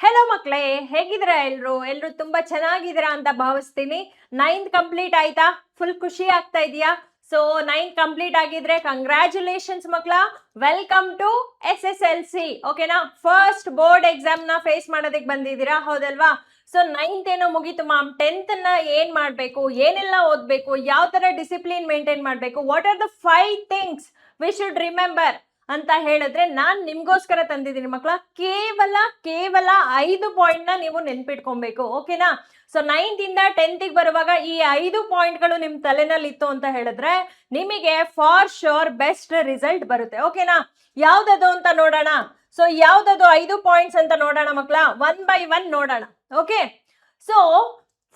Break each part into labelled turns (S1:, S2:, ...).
S1: Hello ಮಕ್ಕಳೇ, ಹೇಗಿದ್ದೀರಾ? ಎಲ್ರು ತುಂಬಾ ಚೆನ್ನಾಗಿದ್ದೀರಾ ಅಂತ ಭಾವಿಸ್ತೀನಿ. 9th ಕಂಪ್ಲೀಟ್ ಆಯ್ತಾ? ಫುಲ್ ಖುಷಿ ಆಗ್ತಾ ಇದೆಯಾ? ಸೊ 9th ಕಂಪ್ಲೀಟ್ ಆಗಿದ್ರೆ ಕಂಗ್ರ್ಯಾಚುಲೇಷನ್ಸ್ ಮಕ್ಕಳ. Welcome to SSLC. ಓಕೆನಾ? ಫಸ್ಟ್ ಬೋರ್ಡ್ ಎಕ್ಸಾಮ್ ನ ಫೇಸ್ ಮಾಡೋದಕ್ಕೆ ಬಂದಿದ್ದೀರಾ, ಹೌದಲ್ವಾ? ಸೊ 9th ಏನೋ ಮುಗೀತು ಮ್ಯಾಮ್. 10th ನ ಏನ್ ಮಾಡ್ಬೇಕು, ಏನೆಲ್ಲ ಓದ್ಬೇಕು, ಯಾವ ತರ ಡಿಸಿಪ್ಲಿನ್ ಮೇಂಟೈನ್ ಮಾಡ್ಬೇಕು, what are the 5 things we should remember ಅಂತ ಹೇಳಿದ್ರೆ ನಾನ್ ನಿಮ್ಗೋಸ್ಕರ ತಂದಿದ್ದೀನಿ ಮಕ್ಕಳ. ಕೇವಲ 5 ಪಾಯಿಂಟ್ ನ ನೀವು ನೆನ್ಪಿಟ್ಕೊಬೇಕು. ಓಕೆನಾ? ಸೊ 9th ಇಂದ 10th ಬರುವಾಗ ಈ 5 ಪಾಯಿಂಟ್ಗಳು ನಿಮ್ ತಲೆನಲ್ಲಿ ಇತ್ತು ಅಂತ ಹೇಳಿದ್ರೆ ನಿಮಗೆ ಫಾರ್ ಶೋರ್ ಬೆಸ್ಟ್ ರಿಸಲ್ಟ್ ಬರುತ್ತೆ. ಓಕೆನಾ? ಯಾವ್ದದು ಅಂತ ನೋಡೋಣ. ಸೊ ಯಾವ್ದದು 5 ಪಾಯಿಂಟ್ಸ್ ಅಂತ ನೋಡೋಣ ಮಕ್ಕಳ. 1 by 1 ನೋಡೋಣ. Okay? So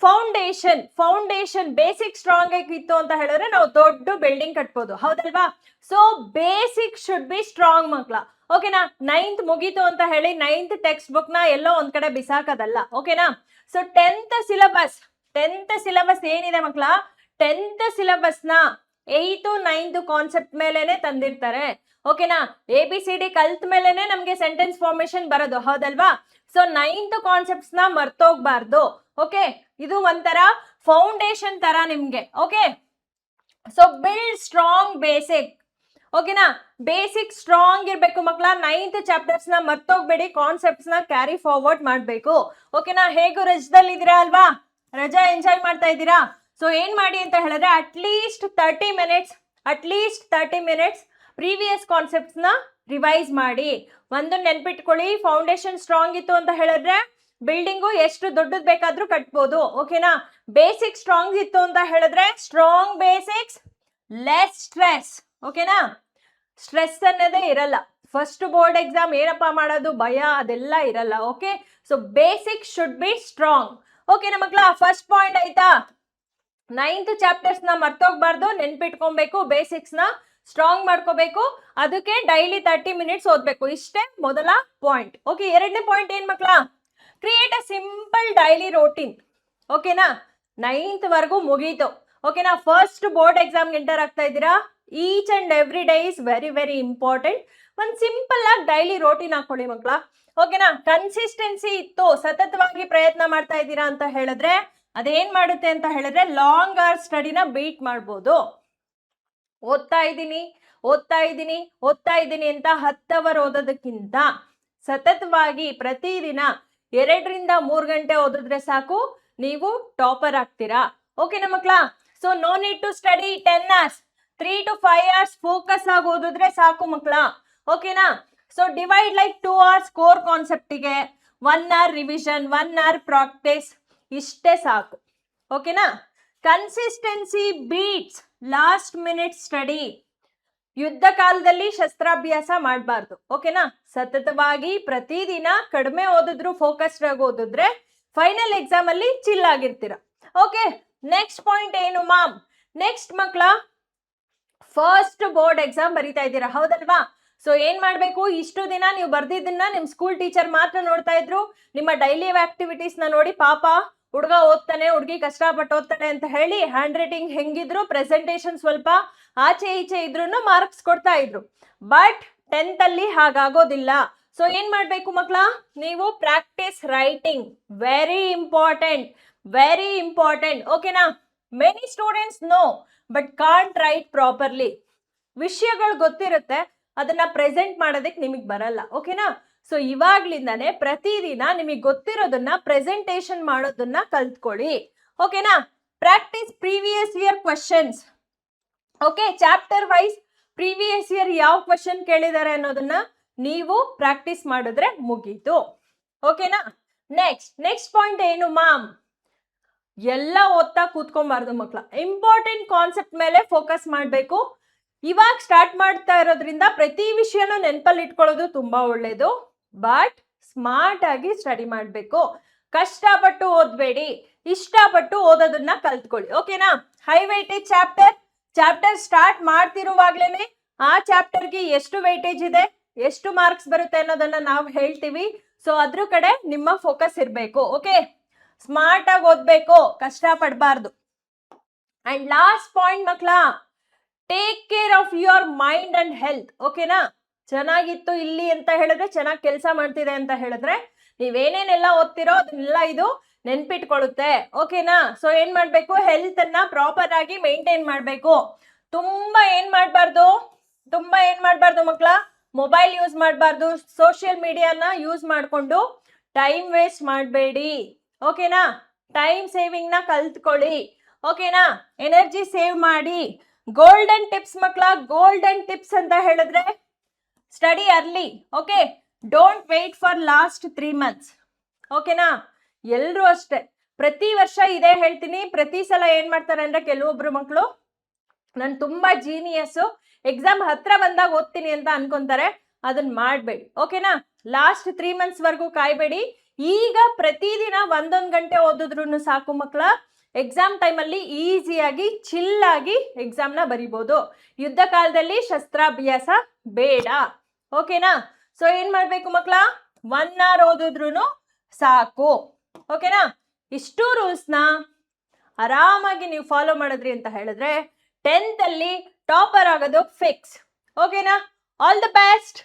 S1: foundation basic strong ಆಗಿತ್ತು ಅಂತ ಹೇಳಿದ್ರೆ ನಾವು ದೊಡ್ಡ ಬಿಲ್ಡಿಂಗ್ ಕಟ್ಬೋದು, ಹೌದಲ್ವಾ? So basic should be strong ಮಕ್ಕಳ. ಓಕೆನಾ? 9th ಮುಗೀತು ಅಂತ ಹೇಳಿ 9th ಟೆಕ್ಸ್ಟ್ ಬುಕ್ ನ ಎಲ್ಲೋ ಒಂದ್ ಕಡೆ ಬಿಸಾಕದಲ್ಲ. ಓಕೆನಾ? ಸೊ 10th ಸಿಲೆಬಸ್ ಏನಿದೆ ಮಕ್ಕಳ, 10th ಸಿಲೆಬಸ್ ನ 8th 9th ಕಾನ್ಸೆಪ್ಟ್ ಮೇಲೆನೆ ತಂದಿರ್ತಾರೆ. ಓಕೆನಾ? ABCD ಕಲ್ತ್ ಮೇಲೆನೆ ನಮ್ಗೆ ಸೆಂಟೆನ್ಸ್ ಫಾರ್ಮೇಶನ್ ಬರೋದು, ಹೌದಲ್ವಾ? ಸೊ 9th ಕಾನ್ಸೆಪ್ಟ್ಸ್ ನ ಮರ್ತೋಗ್ಬಾರ್ದು. ಓಕೆ? ಇದು ಒಂಥರ ಫೌಂಡೇಶನ್ ತರ ನಿಮ್ಗೆ. Okay? So build strong basic. ಓಕೆನಾ? ಬೇಸಿಕ್ ಸ್ಟ್ರಾಂಗ್ ಇರ್ಬೇಕು ಮಕ್ಕಳ. 9th ಚಾಪ್ಟರ್ಸ್ ನ ಮರ್ತೋಗ್ಬೇಡಿ, ಕಾನ್ಸೆಪ್ಟ್ಸ್ ನ ಕ್ಯಾರಿ ಫಾರ್ವರ್ಡ್ ಮಾಡ್ಬೇಕು. ಓಕೆನಾ? ಹೇಗೂ ರಜದಲ್ಲಿ ಇದ್ದೀರಾ ಅಲ್ವಾ? ರಜಾ ಎಂಜಾಯ್ ಮಾಡ್ತಾ ಇದ್ದೀರಾ? ಸೊ ಏನ್ ಮಾಡಿ ಅಂತ ಹೇಳಿದ್ರೆ ಅಟ್ಲೀಸ್ಟ್ 30 ಮಿನಿಟ್ಸ್ ಪ್ರೀವಿಯಸ್ ಕಾನ್ಸೆಪ್ಟ್ಸ್ ನ ರಿವೈಸ್ ಮಾಡಿ. ಒಂದು ನೆನ್ಪಿಟ್ಕೊಳ್ಳಿ, ಫೌಂಡೇಶನ್ ಸ್ಟ್ರಾಂಗ್ ಇತ್ತು ಅಂತ ಹೇಳಿದ್ರೆ ಬಿಲ್ಡಿಂಗು ಎಷ್ಟು ದೊಡ್ಡದ್ ಬೇಕಾದ್ರೂ ಕಟ್ಬೋದು. ಓಕೆನಾ? ಬೇಸಿಕ್ ಸ್ಟ್ರಾಂಗ್ ಇತ್ತು ಅಂತ ಹೇಳಿದ್ರೆ ಸ್ಟ್ರಾಂಗ್ ಬೇಸಿಕ್ಸ್, ಲೆಸ್ ಸ್ಟ್ರೆಸ್. ಓಕೆನಾ? ಸ್ಟ್ರೆಸ್ ಅನ್ನೋದೇ ಇರಲ್ಲ. ಫಸ್ಟ್ ಬೋರ್ಡ್ ಎಕ್ಸಾಮ್ ಏನಪ್ಪ ಮಾಡೋದು, ಭಯ ಅದೆಲ್ಲ ಇರಲ್ಲ. Okay? So basic should be strong. ಓಕೆನಾ ಮಕ್ಕಳ? ಫಸ್ಟ್ ಪಾಯಿಂಟ್ ಆಯ್ತಾ? 9th ಚಾಪ್ಟರ್ಸ್ ನ ಮರ್ತೋಗ್ಬಾರ್ದು, ನೆನ್ಪಿಟ್ಕೊಬೇಕು, ಬೇಸಿಕ್ಸ್ ನ ಸ್ಟ್ರಾಂಗ್ ಮಾಡ್ಕೋಬೇಕು. ಅದಕ್ಕೆ ಡೈಲಿ 30 ಮಿನಿಟ್ಸ್ ಓದ್ಬೇಕು. ಇಷ್ಟೇ ಮೊದಲ ಪಾಯಿಂಟ್. ಓಕೆ? ಎರಡನೇ ಪಾಯಿಂಟ್ ಏನ್ ಮಕ್ಕಳ? Create a simple daily routine. ಓಕೆನಾ? 9th ವರ್ಗೂ ಮುಗೀತು. ಓಕೆನಾ? ಫಸ್ಟ್ ಬೋರ್ಡ್ ಎಕ್ಸಾಮ್ ಎಂಟರ್ ಆಗ್ತಾ ಇದ್ದೀರಾ. Each and every day is very important. ಒಂದು ಸಿಂಪಲ್ ಆಗಿ ಡೈಲಿ ರೋಟೀನ್ ಹಾಕೊಳ್ಳಿ ಮಕ್ಕಳ. ಓಕೆನಾ? ಕನ್ಸಿಸ್ಟೆನ್ಸಿ ಇತ್ತು, ಸತತವಾಗಿ ಪ್ರಯತ್ನ ಮಾಡ್ತಾ ಇದ್ದೀರಾ ಅಂತ ಹೇಳಿದ್ರೆ ಅದೇನ್ ಮಾಡುತ್ತೆ ಅಂತ ಹೇಳಿದ್ರೆ ಲಾಂಗ್ ಅವರ್ ಸ್ಟಡಿನ ಬೀಟ್ ಮಾಡ್ಬೋದು. ಓದ್ತಾ ಇದ್ದೀನಿ ಅಂತ 10 ಅವರ್ ಓದೋದಕ್ಕಿಂತ ಸತತವಾಗಿ ಪ್ರತಿದಿನ 2 ರಿಂದ 3 ಗಂಟೆ ಓದಿದ್ರೆ ಸಾಕು, ನೀವು ಟಾಪರ್ ಆಗ್ತೀರಾ. ಓಕೆನಾ ಮಕ್ಕಳ? So no need to study 10 hours, 3 to 5 hours focus ಆಗಿ ಓದಿದ್ರೆ ಸಾಕು ಮಕ್ಕಳ. ಓಕೆನಾ? So divide like 2 hours core ಕಾನ್ಸೆಪ್ಟಿಗೆ, 1 hour ರಿವಿಷನ್, 1 hour ಪ್ರಾಕ್ಟೀಸ್, ಇಷ್ಟೇ ಸಾಕು. ಓಕೆನಾ? Consistency beats last minute study. ಯುದ್ಧ ಕಾಲದಲ್ಲಿ ಶಸ್ತ್ರಾಭ್ಯಾಸ ಮಾಡಬಾರ್ದು. ಓಕೆನಾ? ಸತತವಾಗಿ ಪ್ರತಿದಿನ ಕಡಿಮೆ ಓದಿದ್ರು ಫೋಕಸ್ಡ್ ಆಗಿ ಓದಿದ್ರೆ ಫೈನಲ್ ಎಕ್ಸಾಮ್ ಅಲ್ಲಿ ಚಿಲ್ ಆಗಿರ್ತೀರ. ಓಕೆ? ನೆಕ್ಸ್ಟ್ ಪಾಯಿಂಟ್ ಏನು ಮ್ಯಾಮ್? ನೆಕ್ಸ್ಟ್ ಮಕ್ಕಳ, ಫಸ್ಟ್ ಬೋರ್ಡ್ ಎಕ್ಸಾಮ್ ಬರೀತಾ ಇದ್ದೀರಾ, ಹೌದಲ್ವಾ? ಸೊ ಏನ್ ಮಾಡ್ಬೇಕು, ಇಷ್ಟು ದಿನ ನೀವು ಬರ್ದಿದ್ದನ್ನ ನಿಮ್ ಸ್ಕೂಲ್ ಟೀಚರ್ ಮಾತ್ರ ನೋಡ್ತಾ ಇದ್ರು. ನಿಮ್ಮ ಡೈಲಿ ಆಕ್ಟಿವಿಟೀಸ್ ನ ನೋಡಿ ಪಾಪ ಹುಡುಗ ಓದ್ತಾನೆ, ಹುಡುಗಿ ಕಷ್ಟಪಟ್ಟು ಓದ್ತಾನೆ ಅಂತ ಹೇಳಿ ಹ್ಯಾಂಡ್ ರೈಟಿಂಗ್ ಹೆಂಗಿದ್ರು, ಪ್ರೆಸೆಂಟೇಶನ್ ಸ್ವಲ್ಪ ಆಚೆ ಈಚೆ ಇದ್ರು ಮಾರ್ಕ್ಸ್ ಕೊಡ್ತಾ ಇದ್ರು. ಬಟ್ 10th ಅಲ್ಲಿ ಹಾಗಾಗೋದಿಲ್ಲ. ಸೊ ಏನ್ ಮಾಡ್ಬೇಕು ಮಕ್ಕಳ, ನೀವು ಪ್ರಾಕ್ಟೀಸ್ ರೈಟಿಂಗ್. Very important. ಓಕೆನಾ? Many students know but can't write properly. ವಿಷಯಗಳು ಗೊತ್ತಿರುತ್ತೆ, ಅದನ್ನ ಪ್ರೆಸೆಂಟ್ ಮಾಡೋದಕ್ಕೆ ನಿಮಗೆ ಬರಲ್ಲ. ಓಕೆನಾ? ಸೊ ಇವಾಗ್ಲಿಂದಾನೆ ಪ್ರತಿದಿನ ನಿಮಗೆ ಗೊತ್ತಿರೋದನ್ನ ಪ್ರೆಸೆಂಟೇಶನ್ ಮಾಡೋದನ್ನ ಕಲ್ತ್ಕೊಳ್ಳಿ. ಓಕೆನಾ? Practice previous year questions. Okay? Chapter wise previous year ಯಾವ ಕ್ವಶನ್ ಕೇಳಿದ್ದಾರೆ ಅನ್ನೋದನ್ನ ನೀವು ಪ್ರಾಕ್ಟೀಸ್ ಮಾಡಿದ್ರೆ ಮುಗೀತು. ಓಕೆನಾ? ನೆಕ್ಸ್ಟ್ ಪಾಯಿಂಟ್ ಏನು ಮ್ಯಾಮ್? ಎಲ್ಲ ಓದ್ತಾ ಕೂತ್ಕೊಬಾರ್ದು ಮಕ್ಕಳ. ಇಂಪಾರ್ಟೆಂಟ್ ಕಾನ್ಸೆಪ್ಟ್ ಮೇಲೆ ಫೋಕಸ್ ಮಾಡಬೇಕು. ಇವಾಗ ಸ್ಟಾರ್ಟ್ ಮಾಡ್ತಾ ಇರೋದ್ರಿಂದ ಪ್ರತಿ ವಿಷಯನೂ ನೆನಪಲ್ಲಿ ಇಟ್ಕೊಳ್ಳೋದು ತುಂಬಾ ಒಳ್ಳೇದು. ಬಟ್ ಸ್ಮಾರ್ಟ್ ಆಗಿ ಸ್ಟಡಿ ಮಾಡಬೇಕು. ಕಷ್ಟಪಟ್ಟು ಓದ್ಬೇಡಿ, ಇಷ್ಟಪಟ್ಟು ಓದೋದನ್ನ ಕಲ್ತ್ಕೊಳ್ಳಿ. ಓಕೆನಾ? ಹೈ ವೈಟೇಜ್ ಚಾಪ್ಟರ್ ಸ್ಟಾರ್ಟ್ ಮಾಡ್ತಿರುವಾಗ್ಲೇನೆ ಆ ಚಾಪ್ಟರ್ಗೆ ಎಷ್ಟು ವೈಟೇಜ್ ಇದೆ, ಎಷ್ಟು ಮಾರ್ಕ್ಸ್ ಬರುತ್ತೆ ಅನ್ನೋದನ್ನ ನಾವು ಹೇಳ್ತೀವಿ. ಸೊ ಅದ್ರ ಕಡೆ ನಿಮ್ಮ ಫೋಕಸ್ ಇರಬೇಕು. ಓಕೆ? ಸ್ಮಾರ್ಟ್ ಆಗಿ ಓದ್ಬೇಕು, ಕಷ್ಟ ಪಡಬಾರ್ದು. ಅಂಡ್ ಲಾಸ್ಟ್ ಪಾಯಿಂಟ್ ಮಕ್ಕಳ, take care of your mind and health. ಓಕೆನಾ? ಚೆನ್ನಾಗಿತ್ತು ಇಲ್ಲಿ ಅಂತ ಹೇಳಿದ್ರೆ, ಚೆನ್ನಾಗಿ ಕೆಲಸ ಮಾಡ್ತಿದೆ ಅಂತ ಹೇಳಿದ್ರೆ ನೀವೇನೇನೆಲ್ಲ ಓದ್ತಿರೋ ಅದನ್ನೆಲ್ಲ ಇದು ನೆನ್ಪಿಟ್ಕೊಳ್ಳುತ್ತೆ. ಓಕೆನಾ? ಸೊ ಏನ್ ಮಾಡ್ಬೇಕು, ಹೆಲ್ತ್ ಅನ್ನ ಪ್ರಾಪರ್ ಆಗಿ ಮೇಂಟೈನ್ ಮಾಡ್ಬೇಕು. ತುಂಬಾ ಏನ್ ಮಾಡ್ಬಾರ್ದು ಮಕ್ಳ, ಮೊಬೈಲ್ ಯೂಸ್ ಮಾಡಬಾರ್ದು, ಸೋಷಿಯಲ್ ಮೀಡಿಯಾನ ಯೂಸ್ ಮಾಡ್ಕೊಂಡು ಟೈಮ್ ವೇಸ್ಟ್ ಮಾಡಬೇಡಿ. ಓಕೆನಾ? ಟೈಮ್ ಸೇವಿಂಗ್ ನ ಕಲ್ತ್ಕೊಳ್ಳಿ. ಓಕೆನಾ? ಎನರ್ಜಿ ಸೇವ್ ಮಾಡಿ. ಗೋಲ್ಡನ್ ಟಿಪ್ಸ್ ಮಕ್ಳ, ಗೋಲ್ಡನ್ ಟಿಪ್ಸ್ ಅಂತ ಹೇಳಿದ್ರೆ study early. Okay, don't wait for last 3 months. ಓಕೆನಾ? ಎಲ್ರು ಅಷ್ಟೇ, ಪ್ರತಿ ವರ್ಷ ಇದೇ ಹೇಳ್ತೀನಿ. ಪ್ರತಿ ಸಲ ಏನ್ ಮಾಡ್ತಾರೆ ಅಂದ್ರೆ ಕೆಲವೊಬ್ರು ಮಕ್ಕಳು ನಾನು ತುಂಬಾ ಜೀನಿಯಸ್, ಎಕ್ಸಾಮ್ ಹತ್ರ ಬಂದಾಗ ಓದ್ತೀನಿ ಅಂತ ಅನ್ಕೊಂತಾರೆ. ಅದನ್ನ ಮಾಡಬೇಡಿ. ಓಕೆನಾ? Last 3 months ವರ್ಗೂ ಕಾಯ್ಬೇಡಿ. ಈಗ ಪ್ರತಿದಿನ 1 ಗಂಟೆ ಓದಿದ್ರು ಸಾಕು ಮಕ್ಕಳ. ಎಕ್ಸಾಮ್ ಟೈಮಲ್ಲಿ ಈಸಿಯಾಗಿ ಚಿಲ್ಲಾಗಿ ಎಕ್ಸಾಮ್ನ ಬರಿಬೋದು. ಯುದ್ಧ ಕಾಲದಲ್ಲಿ ಶಸ್ತ್ರಾಭ್ಯಾಸ ಬೇಡ. ಓಕೆನಾ? ಸೊ ಏನ್ ಮಾಡ್ಬೇಕು ಮಕ್ಕಳ, 1 hour ಓದಿದ್ರು ಸಾಕು. ಓಕೆನಾ? ಇಷ್ಟು ರೂಲ್ಸ್ನ ಆರಾಮಾಗಿ ನೀವು ಫಾಲೋ ಮಾಡಿದ್ರಿ ಅಂತ ಹೇಳಿದ್ರೆ 10th ಅಲ್ಲಿ ಟಾಪರ್ ಆಗೋದು ಫಿಕ್ಸ್. ಓಕೆನಾ? All the best.